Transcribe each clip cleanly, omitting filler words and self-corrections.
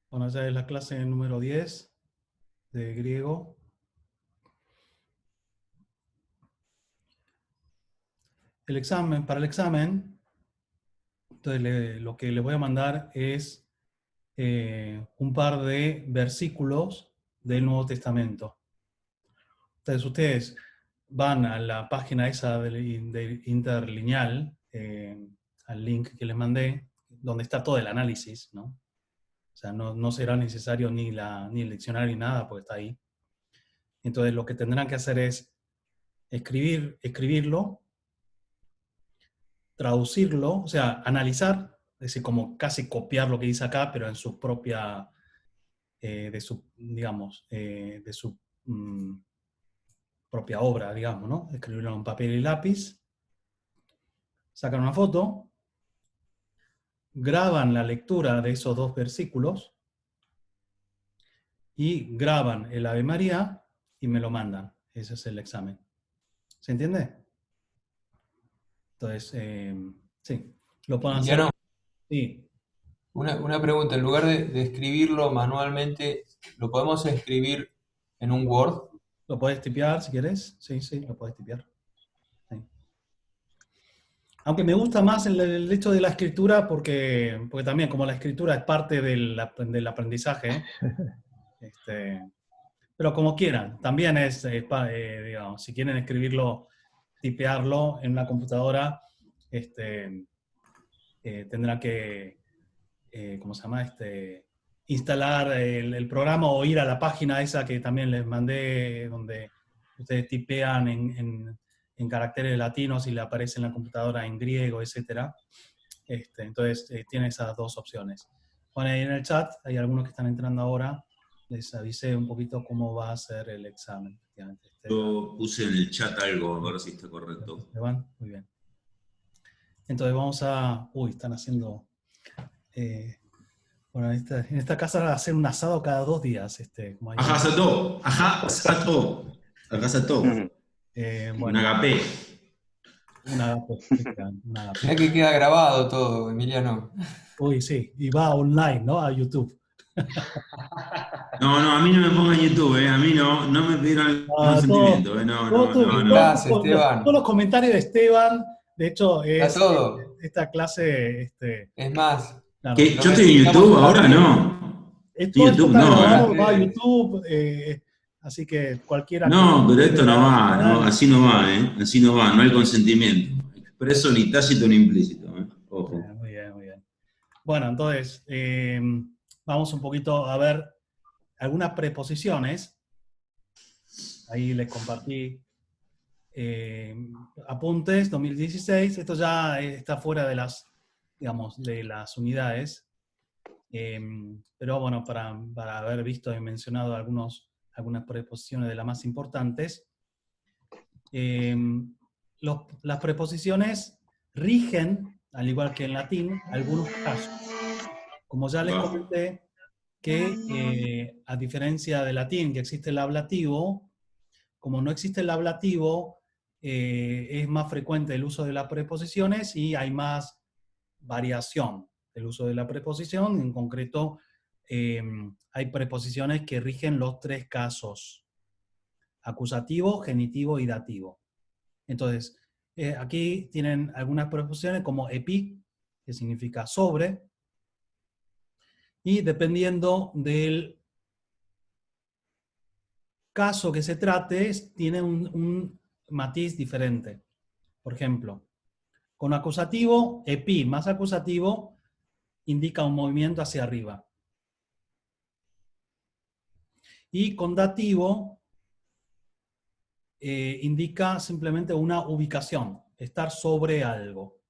Bueno, ya es la clase número 10 de griego. Para el examen, entonces lo que les voy a mandar es un par de versículos del Nuevo Testamento. Entonces ustedes van a la página esa del interlineal, al link que les mandé, donde está todo el análisis, ¿no? O sea, no será necesario ni el diccionario ni nada, porque está ahí. Entonces lo que tendrán que hacer es escribirlo, traducirlo, o sea, analizar, es decir, como casi copiar lo que dice acá, pero en su propia, digamos, de su propia obra, digamos, ¿no? Escribirlo en papel y lápiz, sacan una foto, graban la lectura de esos dos versículos y graban el Ave María y me lo mandan. Ese es el examen. ¿Se entiende? Entonces, sí, lo pueden hacer. Emiliano, Sí, una pregunta, en lugar de escribirlo manualmente, ¿lo podemos escribir en un Word? lo puedes tipear si quieres. Sí, sí, lo puedes tipear. Sí. Aunque me gusta más el hecho de la escritura porque también como la escritura es parte del aprendizaje, este, pero como quieran, también es, digamos, si quieren escribirlo, tipearlo en una computadora, tendrá que, ¿cómo se llama? Instalar el programa o ir a la página esa que también les mandé, donde ustedes tipean en caracteres latinos y le aparece en la computadora en griego, etc. Entonces, tiene esas dos opciones. Bueno, ahí en el chat hay algunos que están entrando ahora. Les avisé un poquito cómo va a ser el examen. Efectivamente, Esteban. Yo puse en el chat algo, a ver si está correcto. Esteban, muy bien. Entonces vamos a... Uy, están haciendo... bueno, en esta casa van a hacer un asado cada 2 días. Como hay Ajá, Sato. Ajá, Sato. Acá Sato. Un bueno, agape. un agape, un agape. Mirá que queda grabado todo, Emiliano. Uy, sí, y va online, ¿no? A YouTube. No, a mí no me pongan YouTube, A mí no me pidieron el Ah, consentimiento, No, todos Estás, todos Esteban. los comentarios de Esteban, de hecho, Está es todo. esta clase, Es más, claro, ¿Qué? lo ¿Yo estoy en necesitamos YouTube en ahora? las redes. No. Estoy todo en esto YouTube, está Estamos en las grabado, va a redes. YouTube, así que cualquiera que No, pero esto entre no al va, no, canal, así no va, Así no va, no hay consentimiento. Expreso ni tácito ni implícito, Ojo. muy bien, muy bien. Bueno, entonces, vamos un poquito a ver algunas preposiciones. Ahí les compartí apuntes 2016. Esto ya está fuera de digamos, de las unidades. Pero bueno, para haber visto y mencionado algunas preposiciones de las más importantes, las preposiciones rigen, al igual que en latín, algunos casos. Como ya les Va. comenté, que a diferencia de latín, que existe el ablativo, como no existe el ablativo, es más frecuente el uso de las preposiciones y hay más variación del uso de la preposición. En concreto, hay preposiciones que rigen los 3 casos: acusativo, genitivo y dativo. Entonces, aquí tienen algunas preposiciones como epi, que significa sobre, y dependiendo del caso que se trate, tiene un matiz diferente. Por ejemplo, con acusativo, epi más acusativo, indica un movimiento hacia arriba. Y con dativo, indica simplemente una ubicación, estar sobre algo.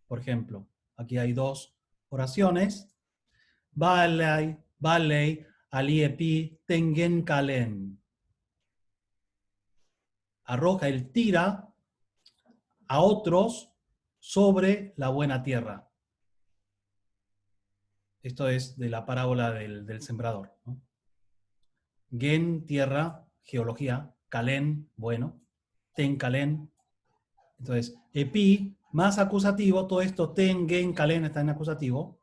Por ejemplo, aquí hay 2 oraciones. Balei, aliepi, tengen kalen. Arroja, él tira a otros sobre la buena tierra. Esto es de la parábola del sembrador, ¿no? Gen, tierra, geología. Kalen, bueno. Ten, kalen. Entonces, epi, más acusativo, todo esto, ten, gen, kalen, está en acusativo.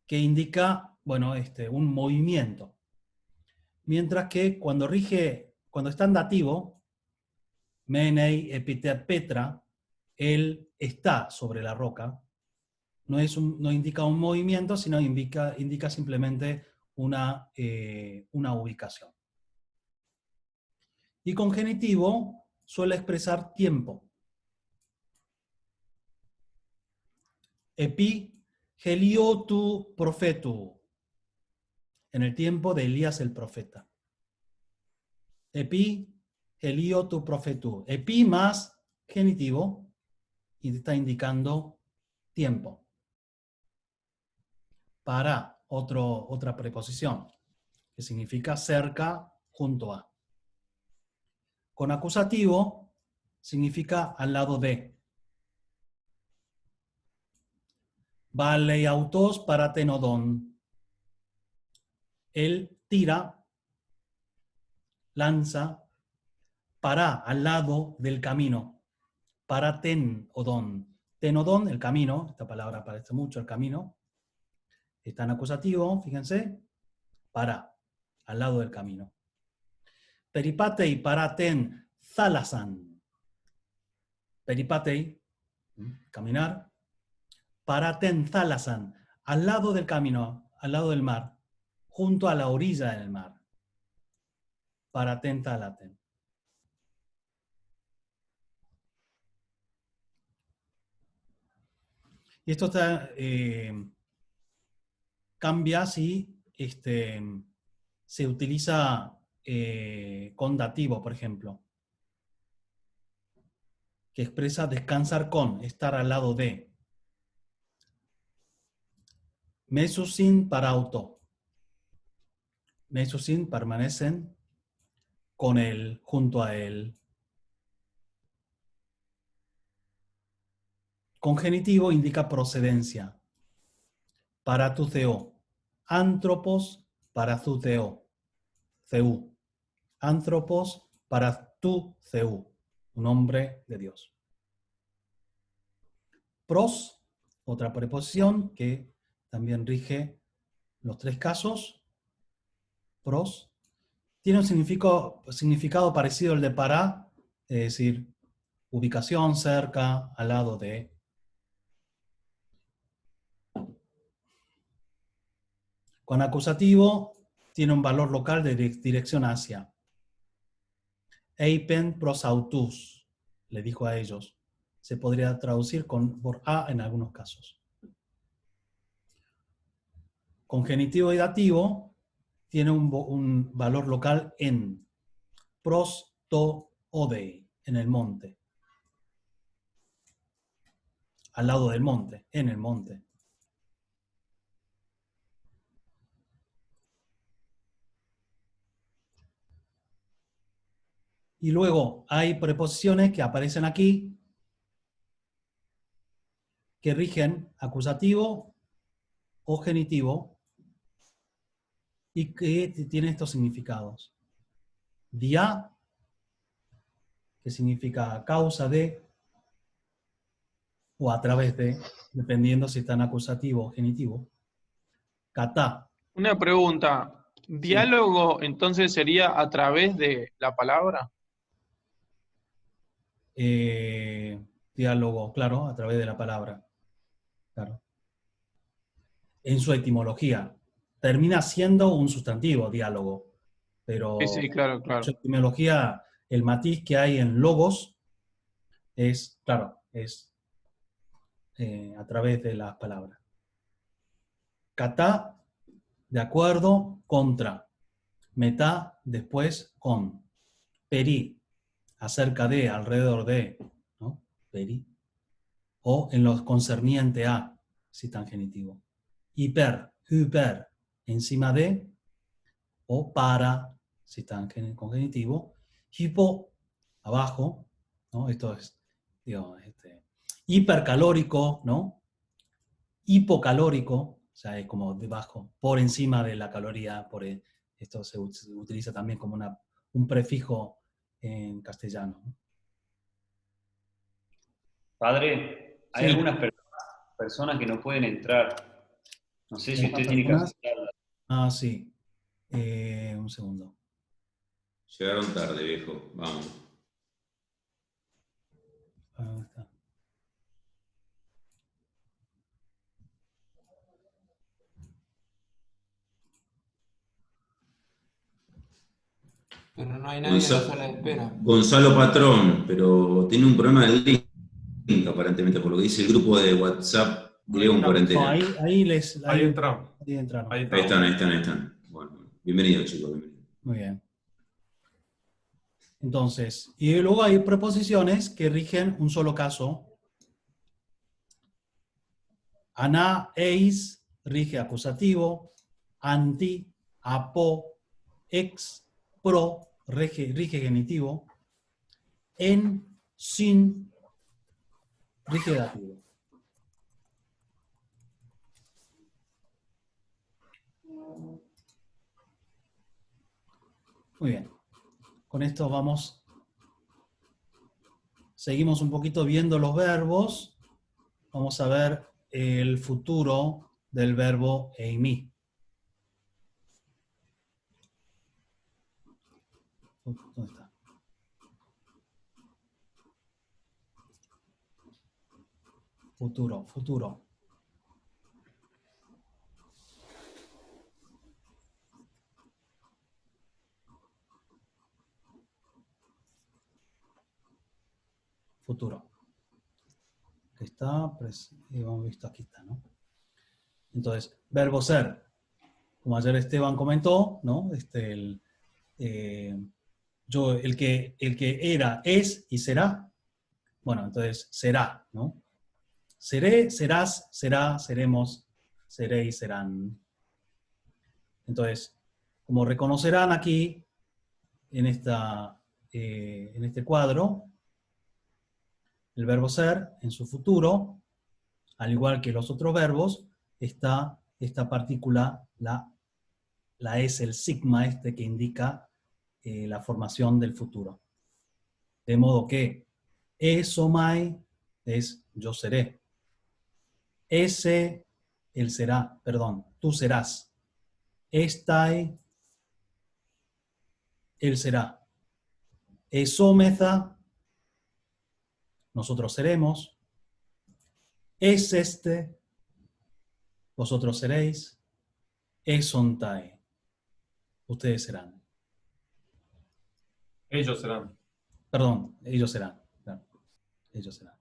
que indica, bueno, un movimiento. Mientras que cuando está en dativo, menei epite petra, él está sobre la roca, no indica un movimiento, sino indica simplemente una ubicación. Y con genitivo suele expresar tiempo. Epi heliotu profetu, en el tiempo de Elías el profeta. Epi heliotu profetu. Epi más genitivo y está indicando tiempo. Para otra preposición, que significa cerca, junto a. Con acusativo significa al lado de. Vale autos para tenodón. Él tira, lanza, para al lado del camino. Para tenodón. Tenodón, el camino, esta palabra aparece mucho, el camino. Está en acusativo, fíjense. Para, al lado del camino. Peripatei paraten thalasan. Peripatei, caminar. Paraten thalasan, al lado del camino, al lado del mar, junto a la orilla del mar. Paraten thalaten. Y esto cambia si se utiliza con dativo, por ejemplo, que expresa descansar con, estar al lado de. Mesusin para auto. Mesusin permanecen con él, junto a él. Con genitivo indica procedencia. Para tu theo. Antropos para tu theo. Theú. Antropos para tu theú. Un hombre de Dios. Pros, otra preposición que también rige los tres casos. Pros. Tiene un significado parecido al de para, es decir, ubicación, cerca, al lado de. Con acusativo tiene un valor local de dirección hacia. Eipen prosautus, le dijo a ellos. Se podría traducir por a en algunos casos. Con genitivo y dativo tiene un valor local en. Pros to odei, en el monte. Al lado del monte, en el monte. Y luego hay preposiciones que aparecen aquí que rigen acusativo o genitivo y que tienen estos significados. Dia, que significa a causa de o a través de, dependiendo si está en acusativo o genitivo. Kata. Una pregunta. Sí. ¿Diálogo entonces sería a través de la palabra? Diálogo, claro, a través de la palabra. Claro. En su etimología. Termina siendo un sustantivo, diálogo. Pero Sí, claro, claro. en su etimología, el matiz que hay en logos es, claro, es a través de las palabras. Kata, de acuerdo, contra. Metá, después, con. Peri, acerca de, alrededor de, ¿no? Peri. O en lo concerniente a, si está en genitivo. Hiper, hyper, encima de, o para, si está con genitivo. Hipo, abajo, ¿no? Esto es, digo, hipercalórico, ¿no? Hipocalórico, o sea, es como debajo, por encima de la caloría, esto se utiliza también como un prefijo en castellano. Padre, hay Sí. algunas personas que no pueden entrar No sé si usted tiene que ¿Algunas? aceptarla. Ah, sí. Un segundo. Llegaron tarde, viejo. Vamos. ¿Dónde está? Pero no hay nadie en la Gonzalo, sala de espera. Gonzalo Patrón, pero tiene un problema del link, aparentemente, por lo que dice el grupo de WhatsApp Griego en No, Cuarentena. ahí entramos. ahí entraron. Ahí Ahí entramos. están. Bueno, bienvenidos, chicos. Bienvenidos. Muy bien. Entonces, y luego hay preposiciones que rigen un solo caso. Ana, eis, rige acusativo. Anti, apo, ex, pro, rige genitivo. En, sin, rige dativo. Muy bien. Con esto seguimos un poquito viendo los verbos. Vamos a ver el futuro del verbo eimi. ¿Dónde está? Futuro. Futuro. Aquí está, hemos visto, aquí está, ¿no? Entonces, verbo ser. Como ayer Esteban comentó, ¿no? El que era, es y será. Bueno, entonces, será, ¿no? Seré, serás, será, seremos, seréis, serán. Entonces, como reconocerán aquí, en este cuadro, el verbo ser, en su futuro, al igual que los otros verbos, está esta partícula, la S, el sigma que indica la formación del futuro. De modo que esomai es yo seré. Ese, él será, perdón, tú serás. Estai, él será. Esomeza, nosotros seremos. Es este, vosotros seréis. Esontai, ustedes serán. Ellos serán. Perdón, ellos serán. Claro, ellos serán.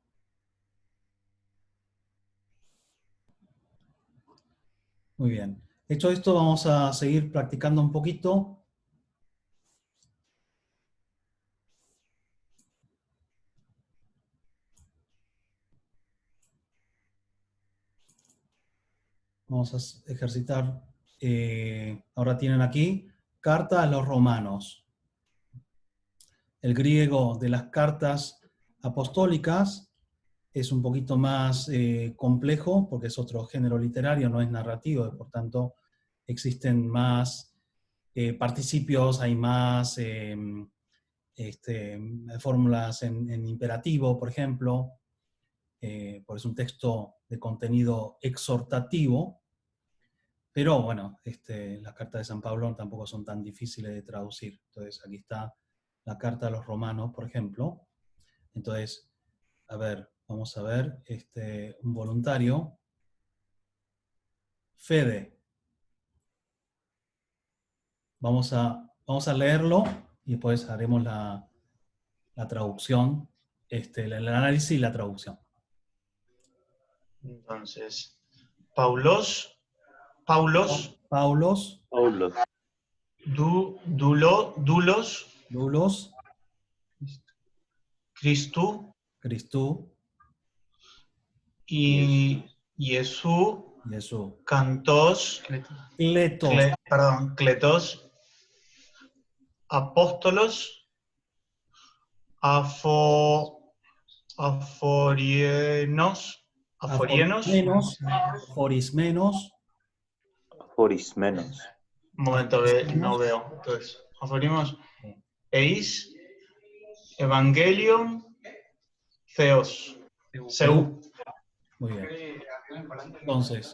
Muy bien. Hecho esto, vamos a seguir practicando un poquito. Vamos a ejercitar. Ahora tienen aquí carta a los romanos. El griego de las cartas apostólicas es un poquito más complejo porque es otro género literario, no es narrativo, y por tanto existen más participios, hay más fórmulas en imperativo, por ejemplo, porque es un texto de contenido exhortativo, pero bueno, las cartas de San Pablo tampoco son tan difíciles de traducir. Entonces aquí está la carta a los romanos, por ejemplo. Entonces, a ver, vamos a ver, un voluntario, Fede. Vamos a leerlo y después haremos la traducción, el análisis y la traducción. Entonces, Paulos, Paulos, Dulos, Dulos, Christu Cristú, y Jesús, Jesús. Cantos, Cletos, Apóstolos, Aforienos, Forismenos. un momento, no veo. Entonces, Aforienos, Eis, Evangelion, Theos, Seu. Muy bien. Entonces,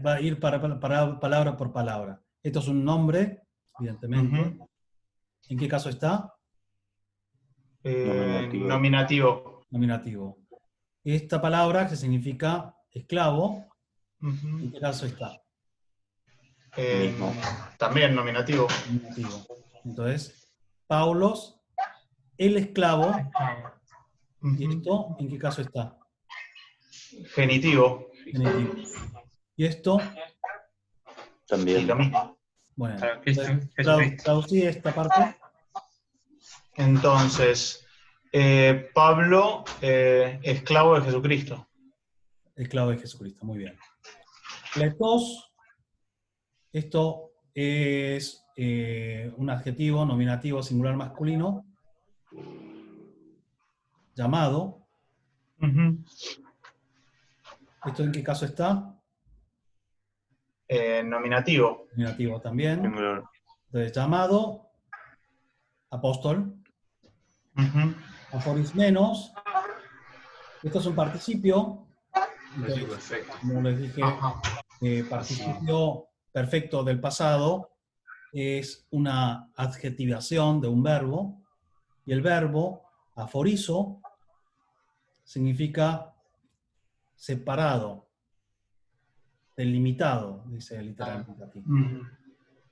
Va a ir palabra por palabra. Esto es un nombre, evidentemente. ¿En qué caso está? Nominativo. Nominativo. Nominativo. Esta palabra, que significa esclavo, ¿en qué caso está? Mismo. También nominativo. Nominativo. Entonces, Paulos, el esclavo, ¿y esto en qué caso está? Genitivo. Genitivo. ¿Y esto? Y También. lo mismo. Bueno, Para Cristo, entonces, Jesucristo. traducí esta parte. Entonces, Pablo, esclavo de Jesucristo. Esclavo de Jesucristo, muy bien. Kletos, esto es un adjetivo nominativo singular masculino, llamado. ¿Esto en qué caso está? Nominativo. Nominativo también. Singular. Entonces, llamado, apóstol, aforismenos, esto es un participio, entonces, Perfecto. como les dije, participio perfecto del pasado es una adjetivación de un verbo, y el verbo aforizo significa separado, delimitado, dice literalmente aquí.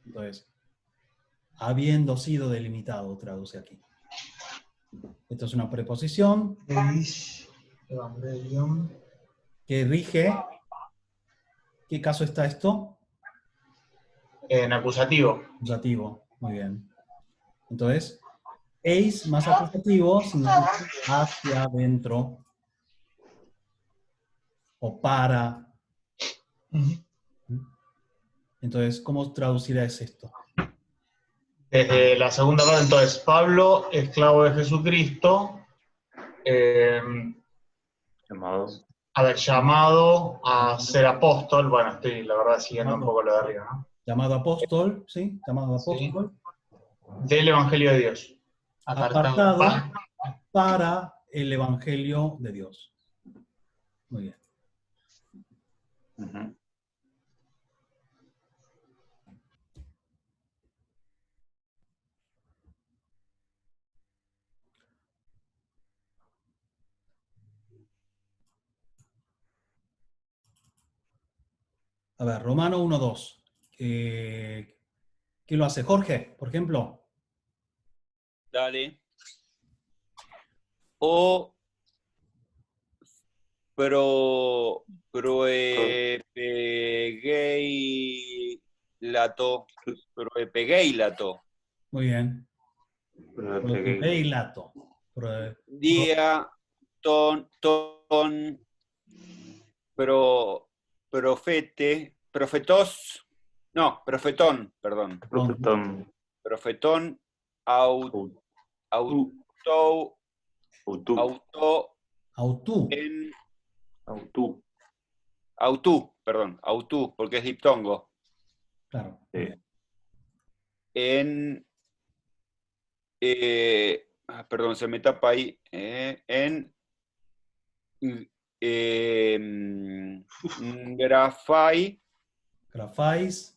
Entonces, habiendo sido delimitado, traduce aquí. Esto es una preposición Evangelium. que rige. ¿Qué caso está esto? En acusativo. Acusativo. Muy bien. Entonces, eis más acusativo significa hacia adentro o para. Entonces, ¿cómo traducirás esto? Desde la segunda parte, entonces, Pablo, esclavo de Jesucristo, Llamado. llamado a ser apóstol. Bueno, estoy, la verdad, siguiendo un poco lo de arriba, ¿no? Llamado apóstol, ¿sí? Llamado Sí. apóstol. Del Evangelio de Dios. Apartado Pa- para el Evangelio de Dios. Muy bien. Ujú. A ver, Romano 1:2. ¿Quién lo hace? Jorge, por ejemplo. Dale. O proepegeilato. Muy bien. Proepegeilato. Dia ton profetón, perdón. Profetón. Profetón Autu. auto en autú, porque es diptongo. Claro. Sí. En perdón, se me tapa ahí. Grafais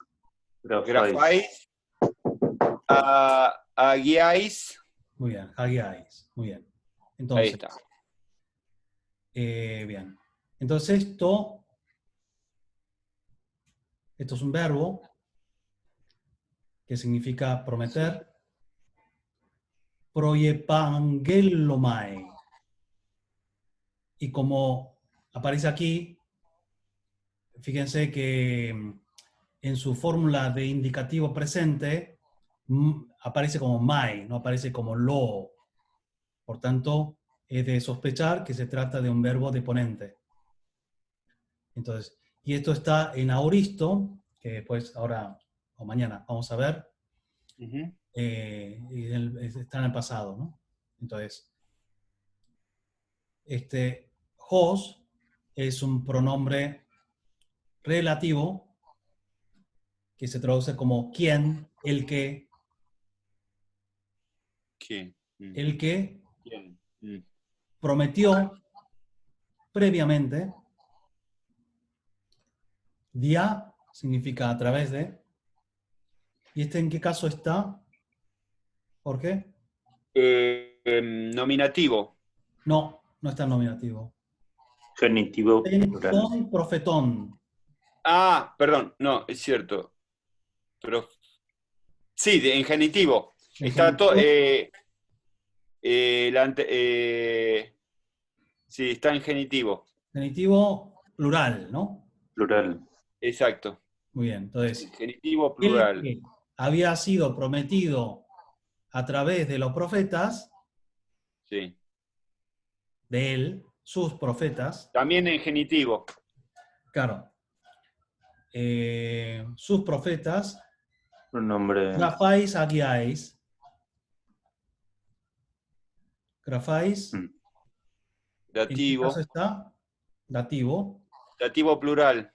aguiáis. Muy bien, hagiáis. Muy bien. Ahí Entonces, está. bien. Entonces esto es un verbo que significa prometer. Proiepangelomai. Y como aparece aquí, fíjense que en su fórmula de indicativo presente aparece como mai, no aparece como lo. Por tanto, es de sospechar que se trata de un verbo deponente. Entonces, y esto está en aoristo, que después, ahora o mañana, vamos a ver. Uh-huh. Está en el pasado, ¿no? Entonces, hos es un pronombre relativo que se traduce como quién, el que, ¿Quién? el que ¿Quién? prometió previamente Dia significa a través de. ¿Y este en qué caso está? ¿Por qué? Nominativo. No, no está en nominativo. Genitivo plural. Con profetón. Ah, perdón, no, es cierto. Pero, sí, en genitivo. En Está todo. genitivo. Sí, está en genitivo. Genitivo plural, ¿no? Plural. Exacto. Muy bien, entonces, Genitivo el plural. que había sido prometido a través de los profetas, Sí. de él, sus profetas, También en genitivo. claro, sus profetas, Pronombre. grafáis agiáis, grafáis, Mm. ¿en qué caso Dativo. está? Dativo, Dativo plural.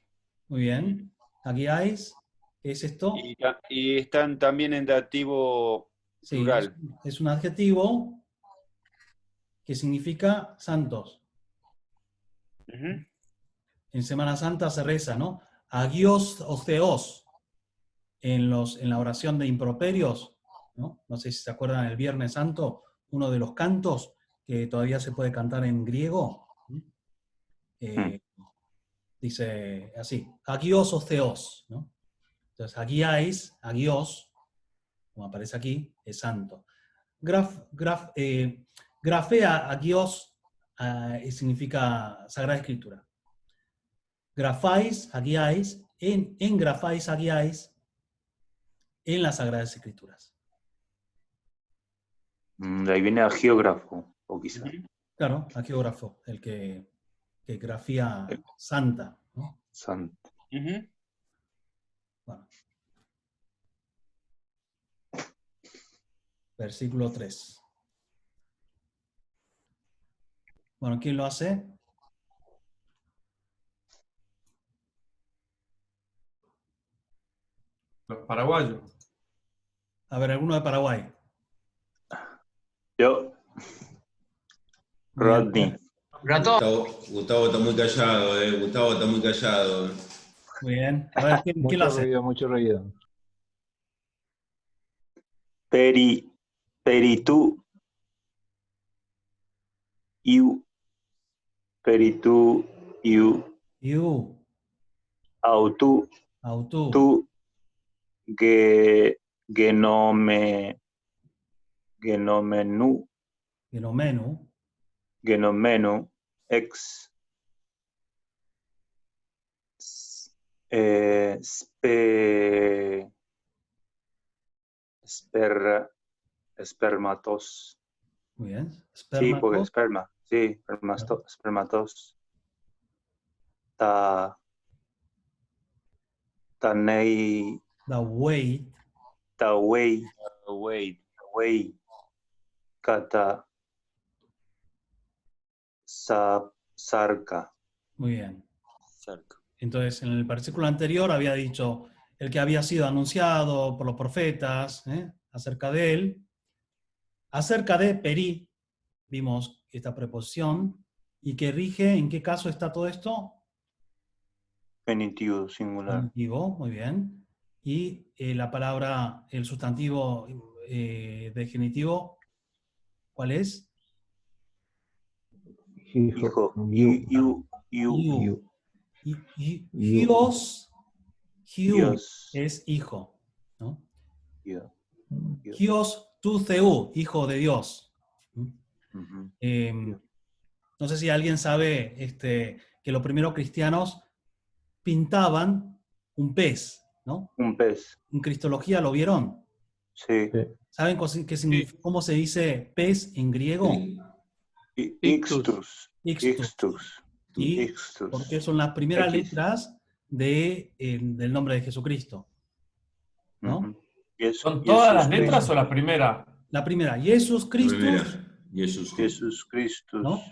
muy bien, agiáis, ¿qué es esto? Y están también en dativo Sí, plural. es un adjetivo que significa santos. Ujú. En Semana Santa se reza, ¿no? Agios o theos, en la oración de improperios, ¿no? No sé si se acuerdan el Viernes Santo, uno de los cantos que todavía se puede cantar en griego, dice así, agios o theos, ¿no? Entonces, agiáis, agios, como aparece aquí, es santo. Grafea agios significa Sagrada Escritura. Grafáis, agiáis, en grafáis, agiáis, en las Sagradas Escrituras. De ahí viene a geógrafo, o quizá. Ujú. Claro, agiógrafo, el que grafía santa, ¿no? Santo. Ujú. Bueno. Versículo 3. Bueno, ¿quién lo hace? Los paraguayos. A ver, alguno de Paraguay. Yo. Muy bien. Rodney. Gustavo está muy callado, Gustavo está muy callado. Muy bien. A ver, ¿quién lo hace? Mucho ruido. Peritu. Iu. Peritu. Iu. Iu, Autu. autú, Tu. Genomenu. genomenu, Ex. Espermatos. muy bien. Sí, porque Espermatos, esperma. Sí, espermatos. Tanei. Dawei, Tawei. Wait. Kata. Sarka. muy bien. Cerca. Entonces, en el versículo anterior había dicho el que había sido anunciado por los profetas acerca de él. Acerca de peri, vimos esta preposición, y que rige, ¿en qué caso está todo esto? Genitivo singular. Genitivo, muy bien. Y la palabra, el sustantivo de genitivo, ¿cuál es? Hijo. Iu. Hios, Dios. es hijo, ¿no? Dios. Hios tu Theou, hijo de Dios. Ujú. No sé si alguien sabe que los primeros cristianos pintaban un pez, ¿no? Un pez. En Cristología lo vieron. Sí. ¿Saben cómo se dice pez en griego? Ixtus. Ixtus. ¿Y Ixtus. porque son las primeras X. letras del nombre de Jesucristo? ¿No? Ujú. Jesús- ¿Son todas las Jesús letras Cristo. o la primera? La primera, Jesús La Cristo, primera, Jesús. Jesús Cristo. ¿no?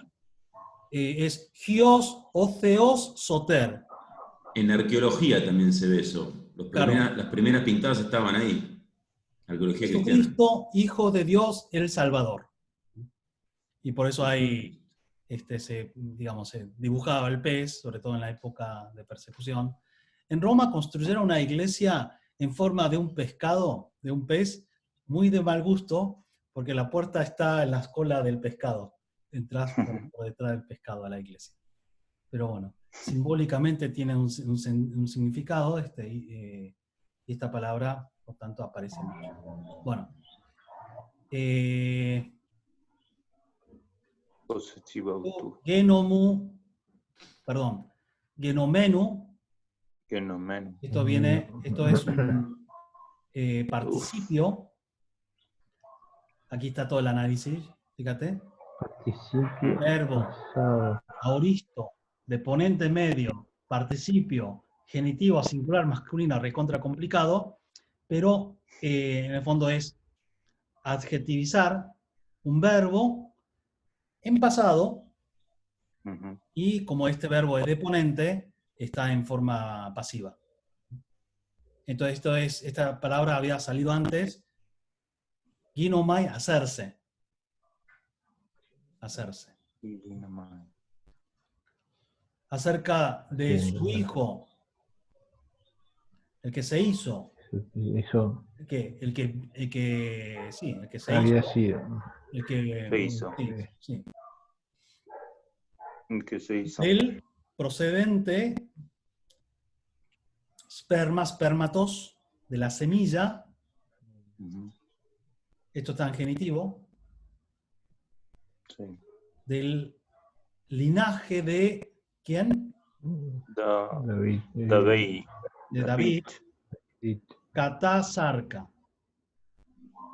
Es Gios o Theos Soter. En arqueología también se ve eso. Claro. Las primeras pintadas estaban ahí. Arqueología cristiana. Jesucristo, Hijo de Dios, el Salvador. Y por eso hay, se dibujaba el pez, sobre todo en la época de persecución. En Roma construyeron una iglesia en forma de un pescado, de un pez, muy de mal gusto, porque la puerta está en la cola del pescado. Entras por detrás del pescado a la iglesia. Pero bueno, simbólicamente tiene un significado y esta palabra, por tanto, aparece mucho. Bueno. Posesivo autu. Genomenu, Que no menos. esto es un participio. Aquí está todo el análisis, fíjate. Participio Verbo, pasado. aoristo, deponente medio, participio, genitivo, singular, masculino, recontra complicado, pero en el fondo es adjetivizar un verbo en pasado, y como este verbo es deponente, está en forma pasiva. Entonces esta palabra había salido antes, ginomai, hacerse. Hacerse. Acerca de su hijo, el que se hizo. Eso El que se había hizo. sido. El que Se hizo. sí. Que se hizo. Del procedente spermatos, de la semilla. Esto está en genitivo. Sí. Del linaje de ¿quién? David. David. De David. Katasarca.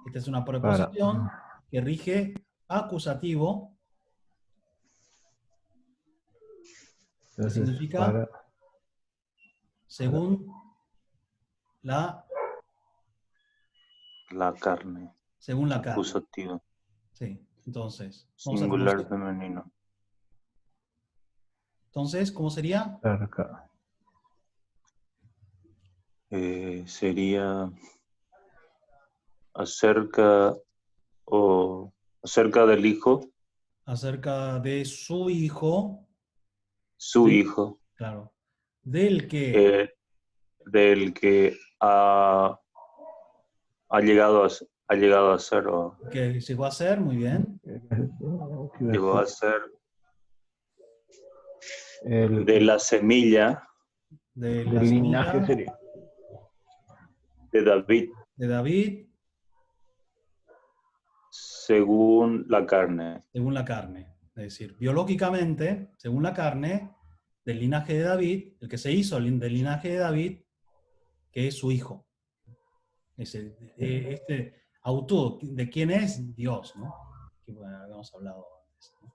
Esta es una preposición que rige acusativo. Que significa según la carne. Según la carne. Acusativo. Sí, entonces. Singular femenino. Entonces, ¿cómo sería? Cerca. Sería acerca del hijo. Acerca de su hijo. Su Sí, hijo. Claro. Del que ha llegado a ser, que llegó a ser, muy bien. llegó a ser de la semilla De la Del linaje semilla sería. de David, de David, según la carne. según la carne. Es decir, biológicamente, según la carne, del linaje de David, el que se hizo del linaje de David, que es su hijo. Este autor, ¿de quién es? Dios, ¿no? Que bueno, habíamos hablado antes, ¿no?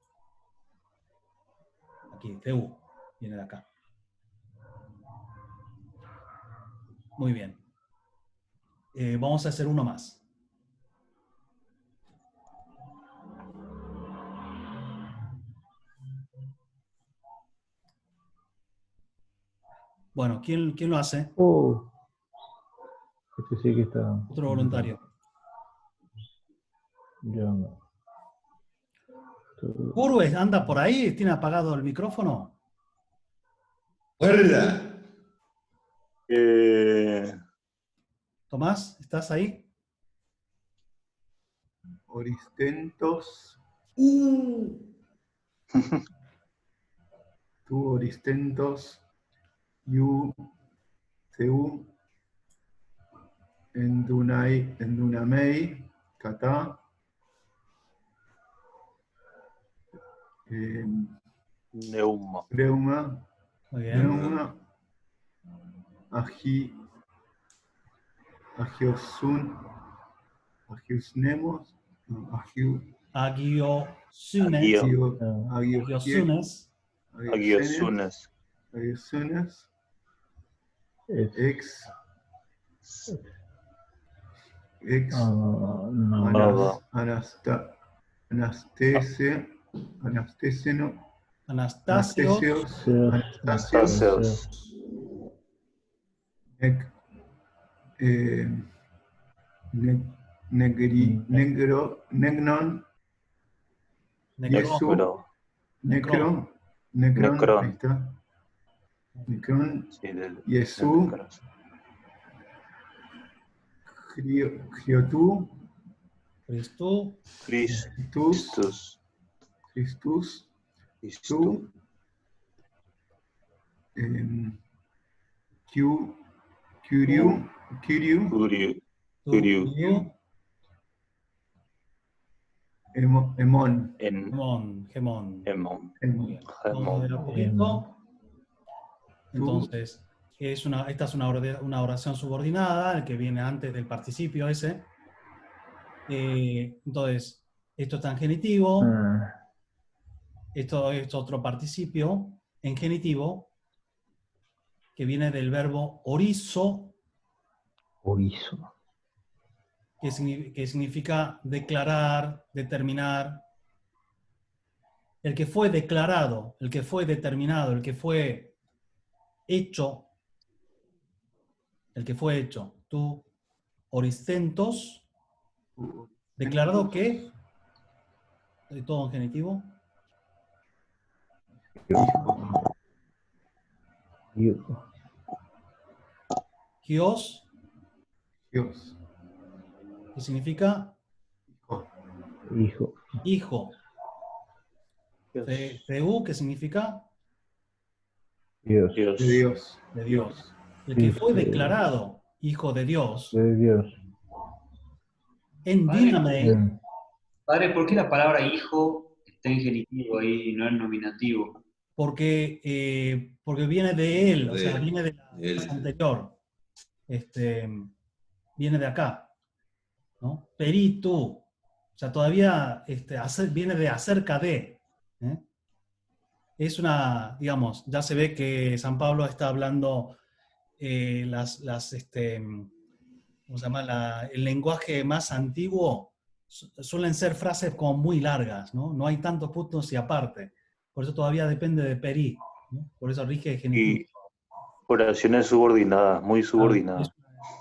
Aquí, Teú, viene de acá. Muy bien. Vamos a hacer uno más. Bueno, ¿quién lo hace? Este sí que está. Otro voluntario. Yo no. ¿Guru anda por ahí? ¿Tiene apagado el micrófono? ¡Guarda! Tomás, ¿estás ahí? Oristentos. Tu oristentos. Iu. Seu. Endunamei. Kata. Neuma. Preuma. Muy bien. Neuma. Agiosun. Agiosnemos. Agiosunes. Agiosunes. Agiosunes. Agiosunes. Anastasios. Negron. Necrón. Necron. Ahí está. Nikon, Sí, del Jesús, corazón. Criotu, Cristo, Christus, Christus. Tu, Kyriu, Curiu. tu, Curiu. Diu, Emon, Gemón, Gemón. Emon. Muy bien. Vamos a ver un poquito. Entonces, esta es una oración subordinada, el que viene antes del participio ese. Entonces, esto está en genitivo, esto es otro participio en genitivo, que viene del verbo orizo, Orizo. que significa declarar, determinar. El que fue declarado, el que fue determinado, el que fue hecho, tú, oristentos, declarado que, todo en genitivo, Kios, Dios, que significa Hijo. hijo. Theú, que significa Dios. Dios. de Dios, de Dios. El que fue declarado hijo de Dios, De Dios. en Padre, Díname, Padre, ¿por qué la palabra hijo está en genitivo ahí y no en nominativo? porque viene de él, o sea, De viene de la él. clase anterior. Viene de acá, ¿no? Peritu, o sea, todavía viene de acerca de. ¿eh? Es una, digamos, ya se ve que San Pablo está hablando ¿cómo se llama? El lenguaje más antiguo suelen ser frases como muy largas, ¿no? No hay tantos puntos y aparte. Por eso todavía depende de peri, ¿no? Por eso rige genitivo. Y oraciones subordinadas, muy subordinadas.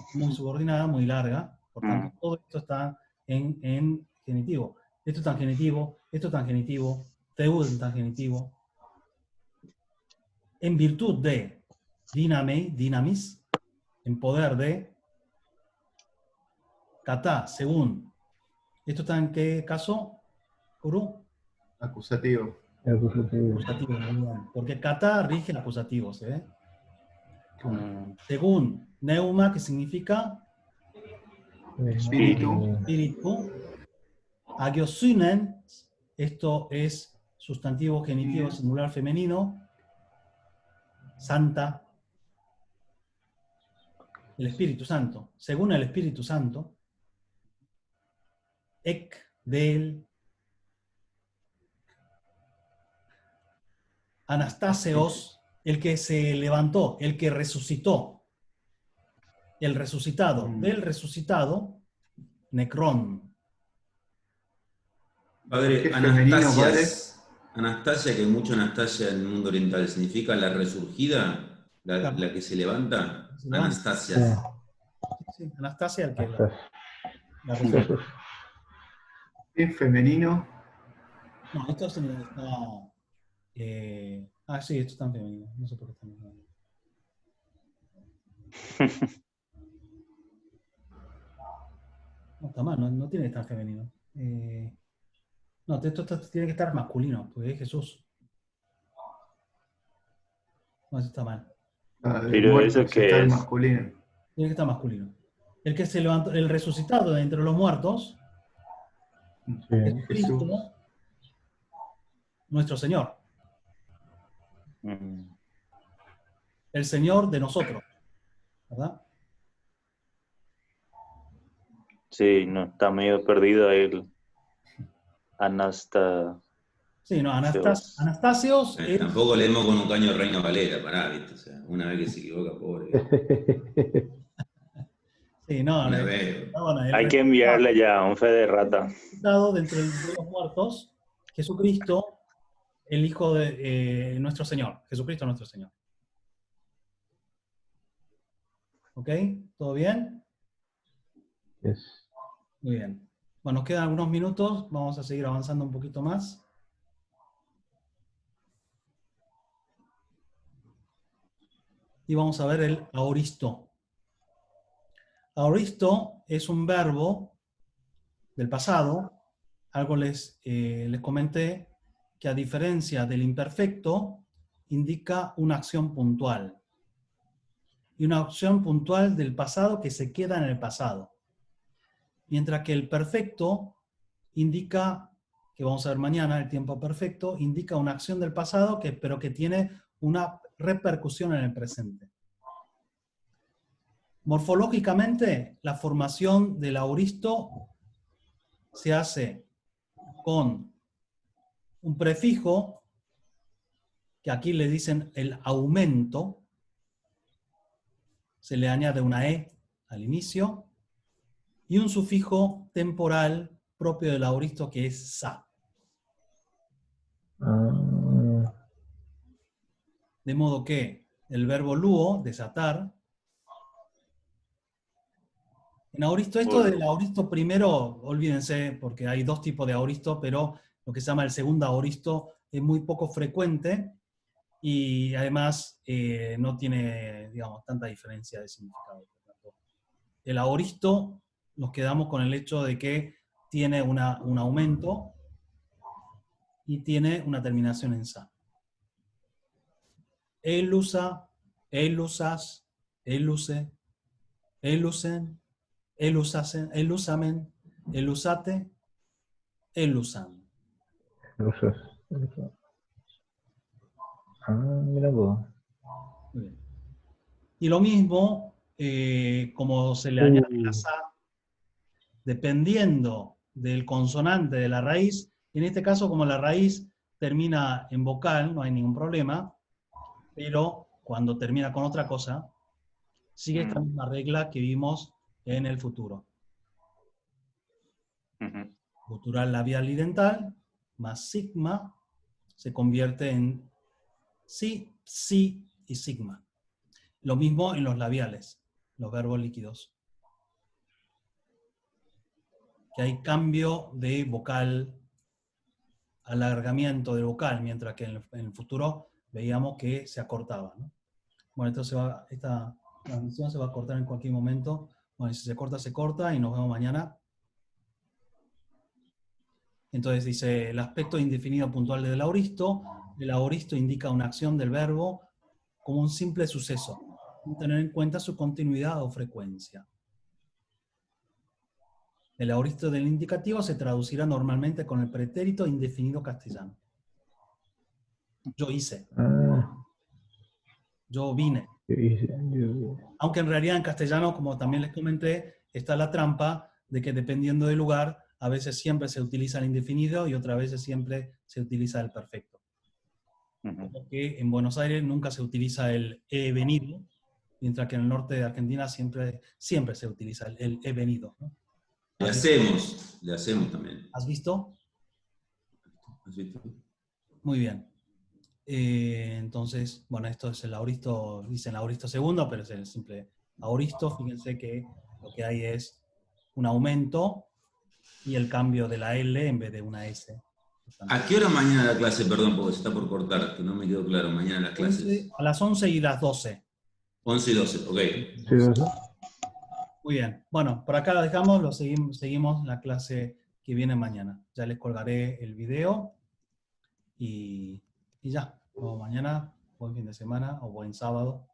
Es muy subordinada, muy larga. Por tanto, todo esto está en genitivo. Esto está en genitivo, esto está en genitivo, teu está en genitivo. En virtud de dinamis, en poder de kata, según. ¿Esto está en qué caso, Uru? acusativo, Acusativo, muy bien. Porque kata rige acusativos, ¿eh? Según neuma, que significa espíritu, espíritu. Agiosynen, esto es sustantivo genitivo singular femenino. Santa, el Espíritu Santo. Según el Espíritu Santo, ek, de él, Anastaseos, el que se levantó, el que resucitó, el resucitado, del resucitado, necrón. Padre, ¿Qué femenino, Anastasia, que hay mucho Anastasia en el mundo oriental, ¿significa la resurgida? Claro. La que se levanta. Se levanta. Anastasia. Sí, Anastasia, el que la resucitó. ¿Qué femenino? No, esto está... sí, esto está en femenino. No sé por qué está en femenino. No, está mal, no tiene que estar femenino. No, esto tiene que estar masculino, porque es Jesús. No, eso está mal. Pero eso que está en es masculino. Tiene que estar masculino. El que se levantó, el resucitado de entre los muertos, es Cristo, nuestro Señor. El Señor de nosotros, ¿verdad? Sí, no, está medio perdido el Sí, no, Anastasios es... Tampoco leemos con un caño de Reina Valera, pará, ¿viste? O sea, una vez que se equivoca, pobre. Sí, no, Una vez. bueno, Hay que enviarle ya un fe de rata. Dentro de los muertos, Jesucristo, el Hijo de nuestro Señor. Jesucristo nuestro Señor. ¿Ok? ¿Todo bien? Yes. Muy bien. Bueno, nos quedan algunos minutos. Vamos a seguir avanzando un poquito más. y vamos a ver el aoristo. Aoristo es un verbo del pasado. Algo les comenté que a diferencia del imperfecto, indica una acción puntual. Y una acción puntual del pasado que se queda en el pasado. Mientras que el perfecto indica, que vamos a ver mañana, el tiempo perfecto, indica una acción del pasado, pero que tiene una repercusión en el presente. Morfológicamente, la formación del aoristo se hace con un prefijo, que aquí le dicen el aumento, se le añade una E al inicio, y un sufijo temporal propio del aoristo que es sa. De modo que el verbo luo, desatar, en aoristo, esto del aoristo primero, olvídense, porque hay dos tipos de aoristo, pero lo que se llama el segundo aoristo es muy poco frecuente y además no tiene, digamos, tanta diferencia de significado. El aoristo, nos quedamos con el hecho de que tiene un aumento y tiene una terminación en sa. Elusa, elusas, eluse, elusen, elusasen, elusamen, elusate, elusan. Mira vos. Muy bien. Y lo mismo, como se le añade la sa, dependiendo del consonante de la raíz, en este caso como la raíz termina en vocal, no hay ningún problema, pero cuando termina con otra cosa, sigue esta misma regla que vimos en el futuro. Gutural, labial y dental, más sigma, se convierte en si, si y sigma. Lo mismo en los labiales, los verbos líquidos. Que hay cambio de vocal, alargamiento de vocal, mientras que en el futuro veíamos que se acortaba, ¿no? Bueno, esta transmisión se va a cortar en cualquier momento. Bueno, si se corta y nos vemos mañana. Entonces dice, el aspecto indefinido puntual del aoristo. El aoristo indica una acción del verbo como un simple suceso, sin tener en cuenta su continuidad o frecuencia. El aoristo del indicativo se traducirá normalmente con el pretérito indefinido castellano. Yo hice. Yo vine. Aunque en realidad en castellano, como también les comenté, está la trampa de que dependiendo del lugar, a veces siempre se utiliza el indefinido y otras veces siempre se utiliza el perfecto. Porque en Buenos Aires nunca se utiliza el he venido, mientras que en el norte de Argentina siempre se utiliza el he venido, ¿no? Le hacemos también. ¿Has visto? ¿Has visto? Muy bien. Entonces, bueno, esto es el aoristo, dicen aoristo segundo, pero es el simple aoristo. Fíjense que lo que hay es un aumento y el cambio de la L en vez de una S. ¿A qué hora mañana la clase? Perdón, porque se está por cortar, que no me quedó claro. Mañana las clases. A las 11 y las 12. 11 y 12, ok. Sí, Muy bien. Bueno, por acá la dejamos, seguimos la clase que viene mañana. Ya les colgaré el video y ya. Mañana, buen fin de semana o buen sábado.